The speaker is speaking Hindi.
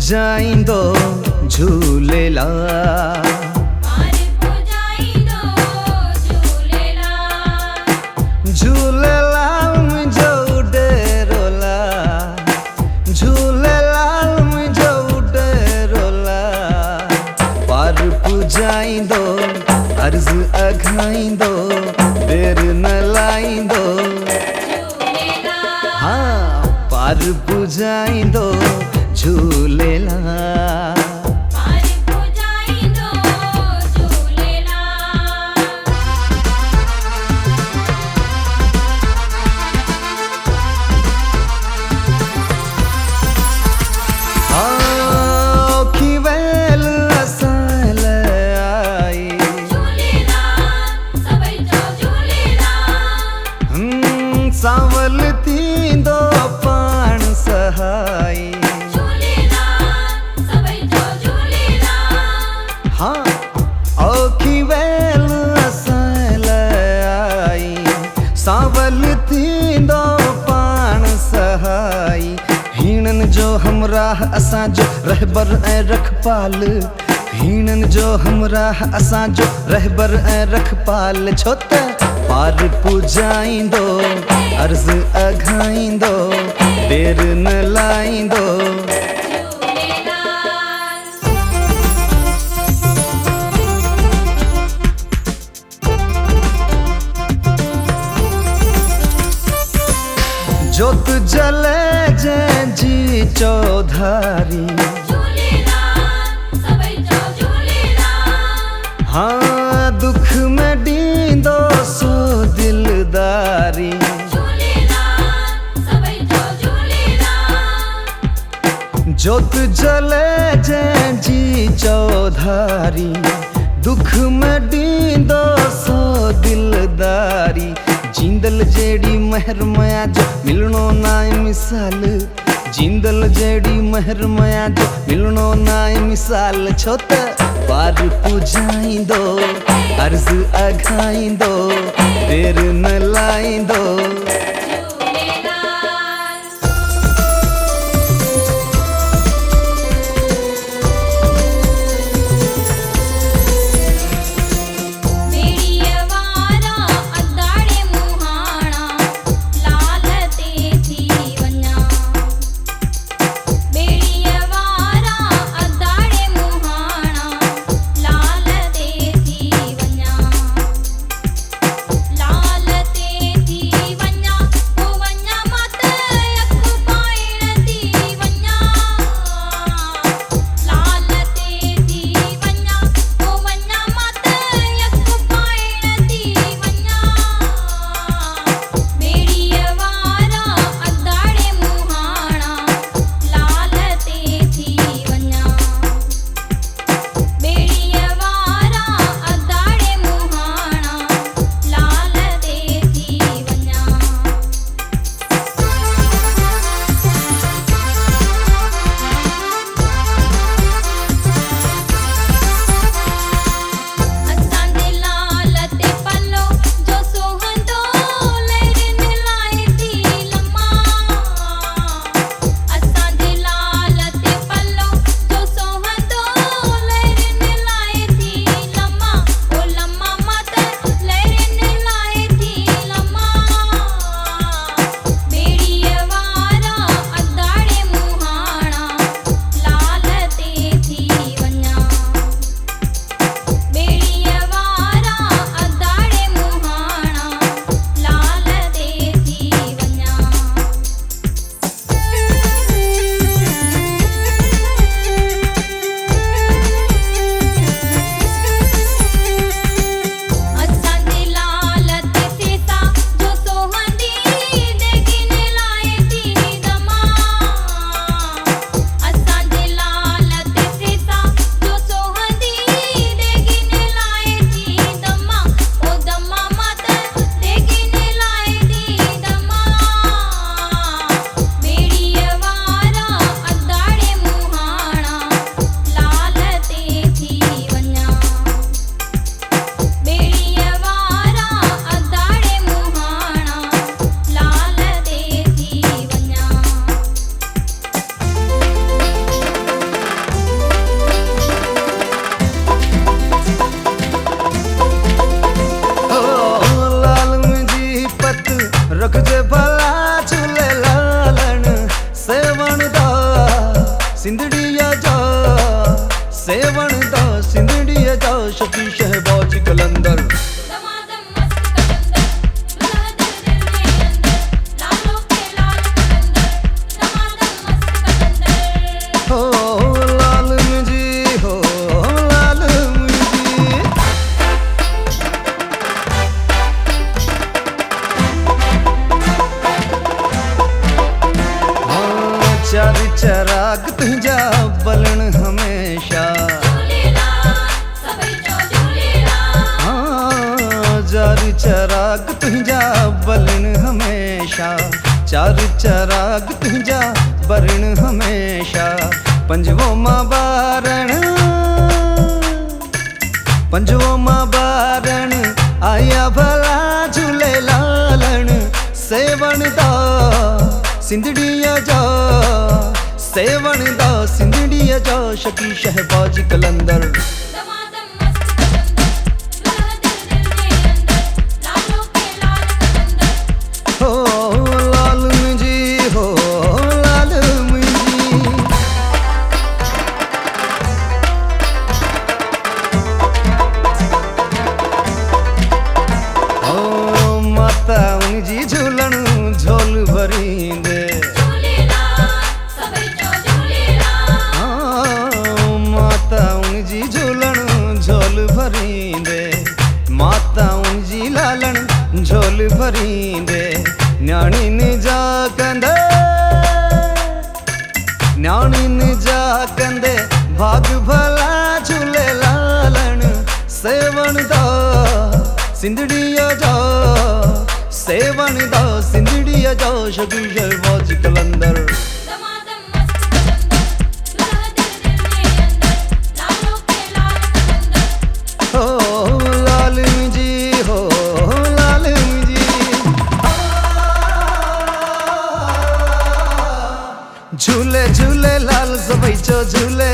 पूजाईंदो झूलेलाल। पार पुॼाईंदो झूलेलाल। झूलेलाल मुंहिंजो डेरोलाल, झूलेलाल मुंहिंजो डेरोलाल। पार पूजाईंदो अर्ज़ अघाईंदो देर न लाईंदो। हाँ पार पूजाईंदो झूलेलाल। पार पुॼाईंदो झूलेलाल। औखी वेल असां लाइ आई। झूलेलाल सभई चओ झूलेलाल। सावल थींदो पाण सहाई। झूलेलाल सभई चओ झूलेलाल। हाँ औखी वेल असां लाइ आई। सावल थींदो पाण सहाई। हीणनि जो हमराह असांजो रहबर ऐं रखपाल। हीणनि जो हमराह असांजो रहबर ऐं रखपाल। छो त पार पूजाईंदो अर्ज़ अघाईंदो देर न लाईंदो। जोत जले जंहिंजी चौधारी। झूलेलाल सभई चओ झूलेलाल। हाँ दुख में ॾींदो सो दिलदारी। झूलेलाल सभई चओ झूलेलाल। जोत जले जंहिंजी चौधारी। दुख में ॾींदो सो दिलदारी। जींदल जहिड़ी महर मया जो मिलणो नाहे मिसाल। जींदल जहिड़ी महर मया जो मिलणो नाहे मिसाल। छो त पार पूजाईंदो अर्ज़ अघाईंदो देर न लाईंदो। बेड़ीअ वारा अदाड़े मुहाणा लाल ते थी वञा। बेड़ीअ वारा अदाड़े मुहाणा लाल ते थी वञा। लाल ते थी वञा सिंधड़ीअ जा सेवण दा सिंधड़ीअ जा शफी शहबाज कलंदर दमादम मस्त कलंदर दुल्हा दिल दिल के अंदर लालो के लाल कलंदर दमादम मस्त कलंदर हो लाल मुझी हो लाल मुझी हाँ चार चराग तुझा बलण हमेशा झूलेलाल सभई चो झूलेलाल हाँ चार चराग तुझा बलण हमेशा चार चराग तुझा बरण हमेशा पंजवो मां बारण पंजवो मां बारण आया भला झूलेलालण सेवण दा सिंधड़ीअ जा सेवण दा सिंधड़ीअ जा शकी शहबाज कलंदर दमादम मस्त कलंदर दुल्हा दिल दिल के अंदर लालो के लाल कलंदर हो लाल मुझी हो लाल मुझी ओ माता उनजी झूलण झोल भरींदे झूलेलाल सभई चो झूलेलाल हाँ माता उनजी झूलण झोल भरींदे माता उनजी लालण झोल भरींदे न्याणिन जा कंदे न्याणिन जा कंदे भाग भला झूले लालण सेवण दा सिंधड़ीअ जा सेवण दा सिंधड़ीअ जा शकी शहबाज कलंदर दमादम मस्त कलंदर दुल्हा दिल दिल के अंदर लालो के लाल कलंदर हो लाल मुझी हो लाल मुझी झूले झूले लाल सभई चो झूले